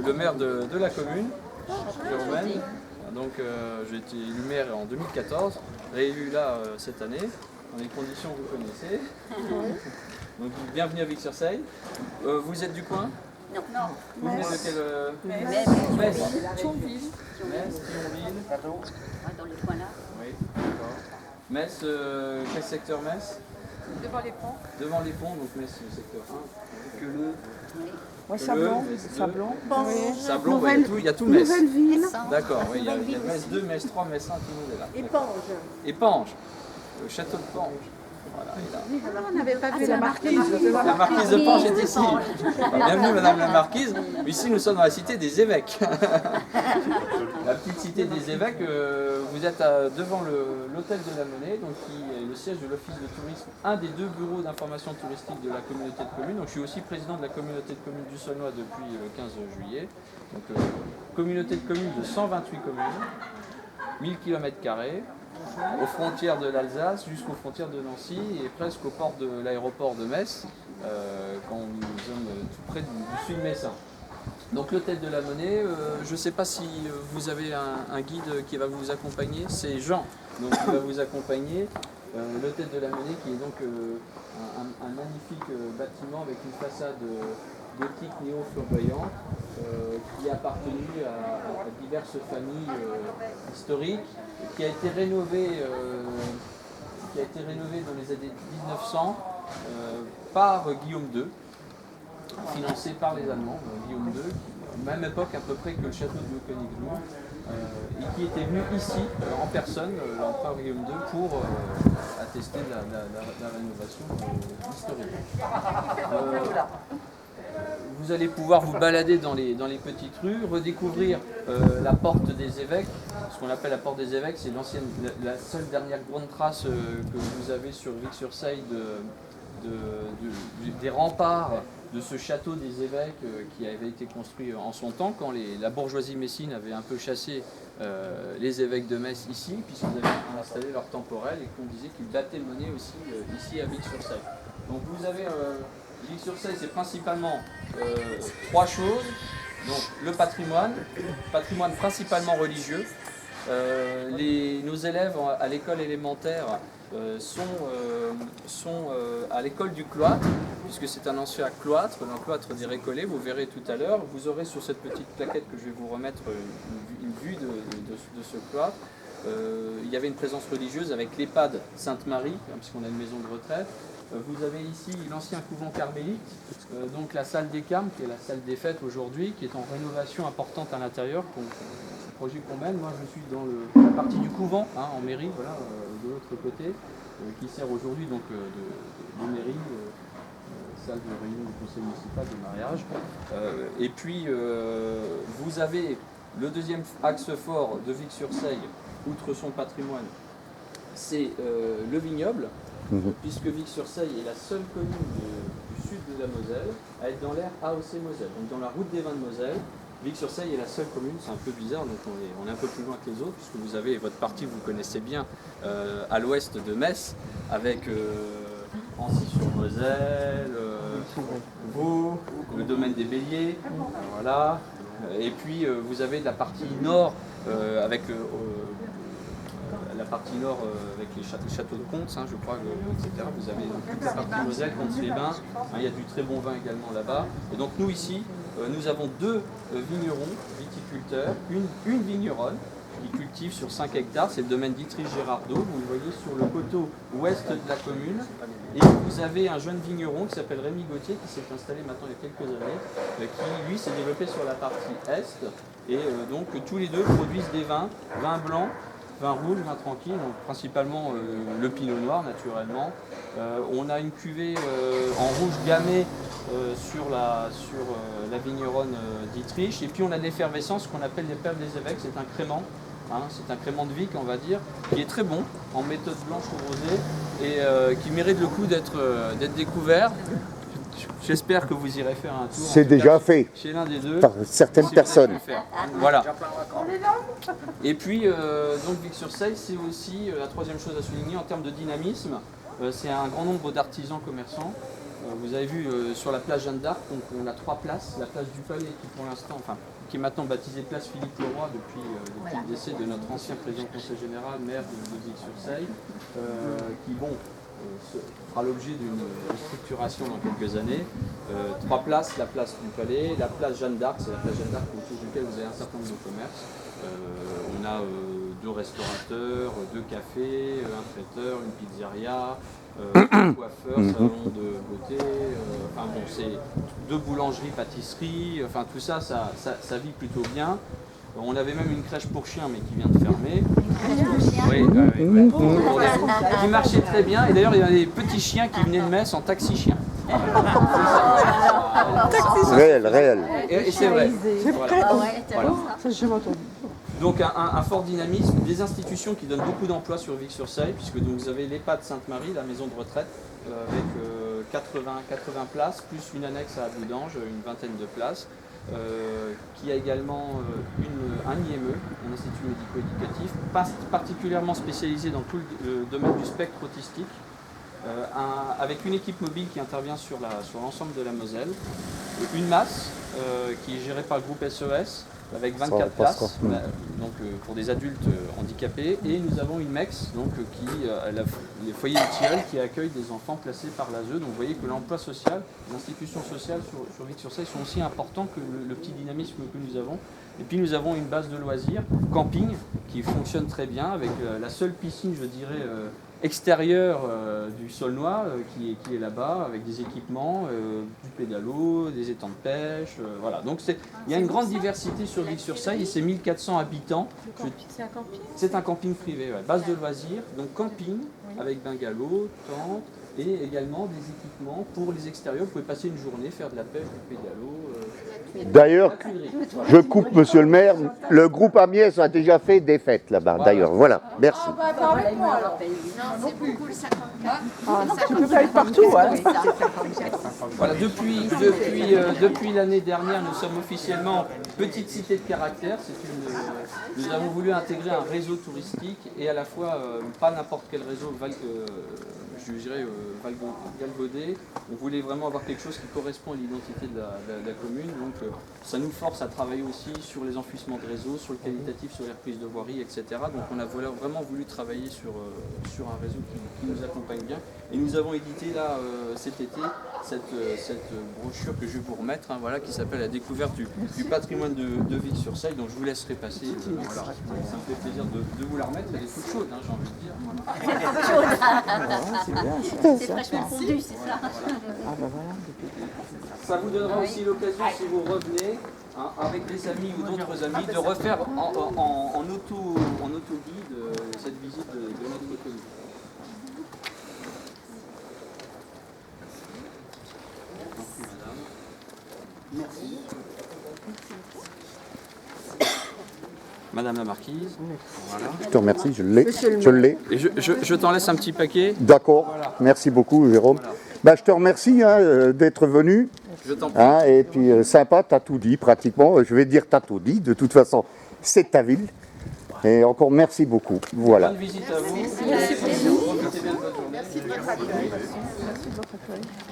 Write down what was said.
le maire de la commune, Jérôme. Donc j'ai été élu maire en 2014, réélu là cette année, dans les conditions que vous connaissez. Donc bienvenue à Vic-sur-Seille. Vous êtes du coin? Non. Vous venez de quel... Metz. Thionville. Metz, Thionville. Dans le coin là. Oui, d'accord. Metz, quel secteur Metz? Devant les ponts. Devant les ponts, donc Metz secteur 1. Que le... Oui, Sablon. Sablon, il y a tout Metz. Nouvelle ville. D'accord, oui, il y a Metz 2, Metz 3, Metz 1, tout le monde est là. Éponge. Éponge, le château de Pange. Voilà, il est là. On n'avait pas vu la marquise. La marquise de Pange est ici. Bienvenue Madame la marquise. Ici nous sommes dans la cité des évêques. La petite cité des évêques, vous êtes devant l'hôtel de la Monnaie, donc qui est le siège de l'office de tourisme, un des 2 bureaux d'information touristique de la communauté de communes. Donc je suis aussi président de la communauté de communes du Saulnois depuis le 15 juillet. Donc communauté de communes de 128 communes, 1000 km². Aux frontières de l'Alsace jusqu'aux frontières de Nancy et presque au port de l'aéroport de Metz, quand nous sommes tout près du sud messin. Donc l'hôtel de la Monnaie, je ne sais pas si vous avez un guide qui va vous accompagner, c'est Jean, donc qui va vous accompagner. L'hôtel de la Monnaie qui est donc un magnifique bâtiment avec une façade gothique néo-flamboyante qui a appartenu à diverses familles historiques, qui a été rénové dans les années 1900 par Guillaume II, financé par les Allemands, Guillaume II, même époque à peu près que le château de Königsbourg, et qui était venu ici en personne, l'empereur Guillaume II, pour attester la rénovation historique. Vous allez pouvoir vous balader dans les petites rues, redécouvrir la porte des évêques. Ce qu'on appelle la porte des évêques, c'est la seule dernière grande trace que vous avez sur Vic-sur-Seille des remparts de ce château des évêques qui avait été construit en son temps, quand la bourgeoisie messine avait un peu chassé les évêques de Metz ici, puisqu'ils avaient installé leur temporel et qu'on disait qu'ils battaient monnaie aussi ici à Vic-sur-Seille. Donc vous avez... Vic-sur-Seille, c'est principalement 3 choses. Donc le patrimoine principalement religieux. Nos élèves à l'école élémentaire sont à l'école du cloître, puisque c'est un ancien cloître, le cloître des Récollets, vous verrez tout à l'heure. Vous aurez sur cette petite plaquette que je vais vous remettre une vue de ce cloître. Il y avait une présence religieuse avec l'EHPAD Sainte-Marie, puisqu'on a une maison de retraite. Vous avez ici l'ancien couvent carmélite, donc la salle des Carmes, qui est la salle des fêtes aujourd'hui, qui est en rénovation importante à l'intérieur, projet qu'on mène. Moi je suis dans la partie du couvent, en mairie, voilà, de l'autre côté, qui sert aujourd'hui donc de mairie, salle de réunion du conseil municipal de mariage. Et puis vous avez le deuxième axe fort de Vic-sur-Seille, outre son patrimoine, c'est le vignoble. Puisque Vic-sur-Seille est la seule commune du sud de la Moselle à être dans l'aire AOC Moselle, donc dans la route des vins de Moselle. Vic-sur-Seille est la seule commune, c'est un peu bizarre, donc on est un peu plus loin que les autres, puisque vous avez votre partie, vous connaissez bien, à l'ouest de Metz, avec Ancy-sur-Moselle, Vaux, le domaine des Béliers, voilà. Et puis vous avez la partie nord avec la partie nord avec les châteaux de Comtes, je crois, etc. Vous avez toute la partie Moselle, Comtes-les-Bains. Il y a du très bon vin également là-bas. Et donc nous ici, nous avons 2 vignerons, viticulteurs, une vigneronne qui cultive sur 5 hectares, c'est le domaine d'Itriche Gérardot, vous le voyez sur le coteau ouest de la commune. Et vous avez un jeune vigneron qui s'appelle Rémi Gauthier, qui s'est installé maintenant il y a quelques années, qui lui s'est développé sur la partie est. Et donc tous les deux produisent des vins blancs, vin rouge, vin tranquille, donc principalement le pinot noir naturellement. On a une cuvée en rouge gamay sur la vigneronne d'Itriche. Et puis on a de l'effervescence, ce qu'on appelle les perles des évêques, c'est un crément. C'est un crément de Vic, on va dire, qui est très bon, en méthode blanche ou rosée, et qui mérite le coup d'être découvert. J'espère que vous irez faire un tour. C'est déjà fait chez l'un des deux. Par certaines personnes. Voilà. Et puis, donc Vic-sur-Seille, c'est aussi la troisième chose à souligner en termes de dynamisme. C'est un grand nombre d'artisans commerçants Vous avez vu sur la place Jeanne d'Arc, donc on a 3 places. La place du Palais qui pour l'instant, enfin qui est maintenant baptisée place Philippe Leroy depuis le décès de notre ancien président du Conseil général, maire de Vic-sur-Seille, qui fera l'objet d'une structuration dans quelques années. 3 places, la place du Palais, la place Jeanne d'Arc, c'est la place Jeanne d'Arc autour duquel vous avez un certain nombre de commerces. On a 2 restaurateurs, 2 cafés, un traiteur, une pizzeria, un coiffeur, salon de beauté, enfin bon, c'est 2 boulangeries, pâtisseries, enfin tout ça, ça vit plutôt bien. On avait même une crèche pour chiens, mais qui vient de fermer. Oui, qui marchait très bien. Et d'ailleurs, il y avait des petits chiens qui venaient de Metz en taxi-chien. Réel. Et c'est vrai. Voilà. Ça, j'ai jamais entendu. Donc un fort dynamisme, des institutions qui donnent beaucoup d'emplois sur Vic-sur-Seille, puisque donc vous avez l'EHPAD Sainte-Marie, la maison de retraite, avec 80 places, plus une annexe à Boudange, une vingtaine de places, qui a également un IME, un institut médico-éducatif, particulièrement spécialisé dans tout le domaine du spectre autistique, avec une équipe mobile qui intervient sur l'ensemble de la Moselle, une masse qui est gérée par le groupe SES, avec 24 places, donc pour des adultes handicapés, et nous avons une MEX, donc les foyers de Tilleul qui accueillent des enfants placés par l'ASE. Donc vous voyez que l'emploi social, les institutions sociales sur Vic-sur-Seille sont aussi importants que le petit dynamisme que nous avons. Et puis nous avons une base de loisirs, camping, qui fonctionne très bien, avec la seule piscine, je dirais, extérieure du Saulnois qui est là-bas, avec des équipements, du pédalo, des étangs de pêche, voilà. Donc il y a une grande diversité sur Vic-sur-Seille et c'est 1400 habitants. C'est un camping? C'est un camping privé, ouais. Base de loisirs, donc camping avec bungalow, tente et également des équipements pour les extérieurs. Vous pouvez passer une journée, faire de la pêche, du pédalo. D'ailleurs, je coupe, monsieur le maire, le groupe Amiens a déjà fait des fêtes là-bas, d'ailleurs. Voilà, merci. Non, c'est beaucoup le 54. Tu peux pas être partout, hein. Voilà, depuis l'année dernière, nous sommes officiellement petite cité de caractère. Nous avons voulu intégrer un réseau touristique et à la fois pas n'importe quel réseau je dirais galvaudé. On voulait vraiment avoir quelque chose qui correspond à l'identité de la commune. Donc ça nous force à travailler aussi sur les enfouissements de réseau, sur le qualitatif, sur les reprises de voirie, etc. Donc on a vraiment voulu travailler sur un réseau qui nous accompagne bien. Et nous avons édité là cet été cette brochure que je vais vous remettre, hein, voilà, qui s'appelle La découverte du patrimoine de Vic-sur-Seille. Donc je vous laisserai passer. Voilà. Ça me fait plaisir de vous la remettre. Elle est toute chaude, hein, j'ai envie de dire. Voilà. C'est fraîchement fondu, c'est ça. Ça vous donnera aussi l'occasion, si vous revenez, hein, avec des amis ou d'autres amis, de refaire en auto-guide cette visite de notre commune. Merci. Madame la marquise. Voilà. Je te remercie, je l'ai. Et je t'en laisse un petit paquet. D'accord, Voilà. merci beaucoup, Jérôme. Voilà. Bah, je te remercie d'être venu. Je t'en prie. Hein, et puis sympa, t'as tout dit pratiquement. Je vais dire t'as tout dit. De toute façon, c'est ta ville. Et encore merci beaucoup. Voilà. Bonne visite à vous. Merci. Profitez bien de votre journée. Merci de votre accueil. Merci de votre accueil.